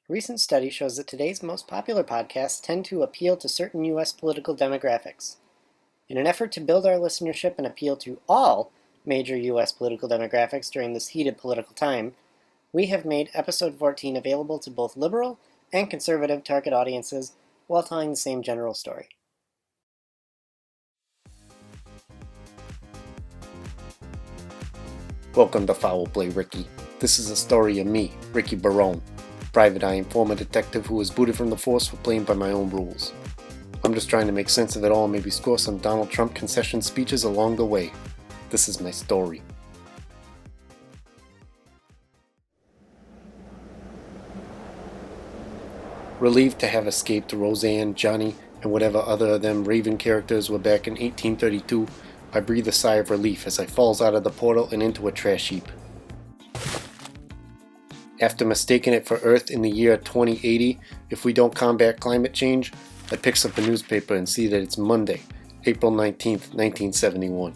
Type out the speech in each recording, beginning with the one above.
A recent study shows that today's most popular podcasts tend to appeal to certain U.S. political demographics. In an effort to build our listenership and appeal to all major U.S. political demographics during this heated political time, we have made episode 14 available to both liberal and conservative target audiences while telling the same general story. Welcome to Foul Play, Ricky. This is a story of me, Ricky Barone, private eye and former detective who was booted from the force for playing by my own rules. I'm just trying to make sense of it all and maybe score some Donald Trump concession speeches along the way. This is my story. Relieved to have escaped Roseanne, Johnny, and whatever other of them Raven characters were back in 1832, I breathe a sigh of relief as I falls out of the portal and into a trash heap. After mistaking it for Earth in the year 2080, if we don't combat climate change, I picks up the newspaper and see that it's Monday, April 19th, 1971.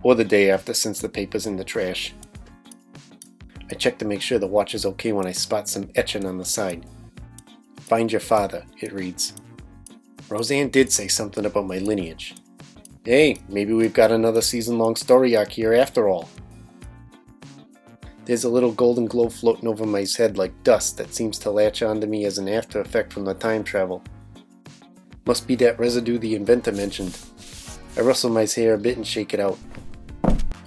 Or the day after, since the paper's in the trash. I check to make sure the watch is okay when I spot some etching on the side. "Find your father," it reads. Roseanne did say something about my lineage. Hey, maybe we've got another season-long story arc here after all. There's a little golden glow floating over my head like dust that seems to latch onto me as an after effect from the time travel. Must be that residue the inventor mentioned. I rustle my hair a bit and shake it out.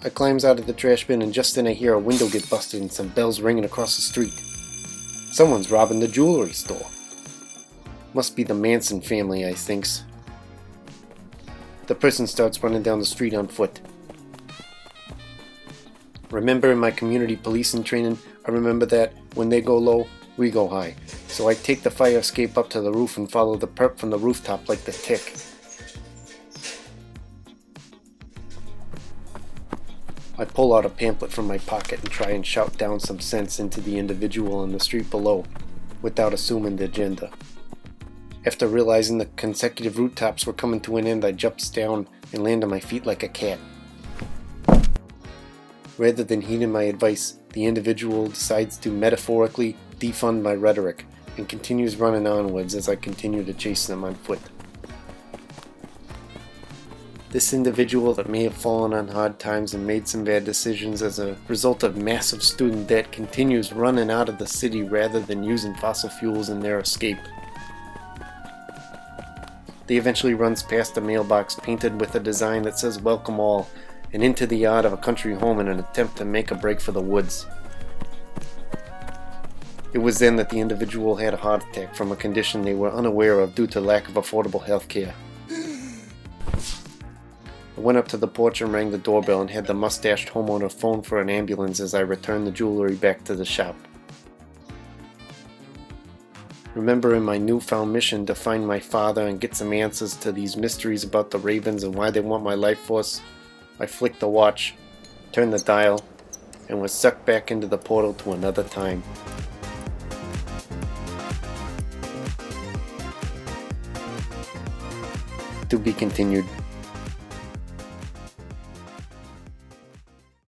I climbs out of the trash bin and just then I hear a window get busted and some bells ringing across the street. Someone's robbing the jewelry store. Must be the Manson family, I thinks. The person starts running down the street on foot. Remember in my community policing training, I remember that when they go low, we go high. So I take the fire escape up to the roof and follow the perp from the rooftop like the Tick. I pull out a pamphlet from my pocket and try and shout down some sense into the individual on the street below, without assuming the agenda. After realizing the consecutive rooftops were coming to an end, I jumps down and land on my feet like a cat. Rather than heeding my advice, the individual decides to metaphorically defund my rhetoric and continues running onwards as I continue to chase them on foot. This individual that may have fallen on hard times and made some bad decisions as a result of massive student debt continues running out of the city rather than using fossil fuels in their escape. They eventually runs past a mailbox painted with a design that says "Welcome All" and into the yard of a country home in an attempt to make a break for the woods. It was then that the individual had a heart attack from a condition they were unaware of due to lack of affordable health care. I went up to the porch and rang the doorbell and had the mustached homeowner phone for an ambulance as I returned the jewelry back to the shop. Remembering my newfound mission to find my father and get some answers to these mysteries about the Ravens and why they want my life force, I flicked the watch, turned the dial, and was sucked back into the portal to another time. To be continued.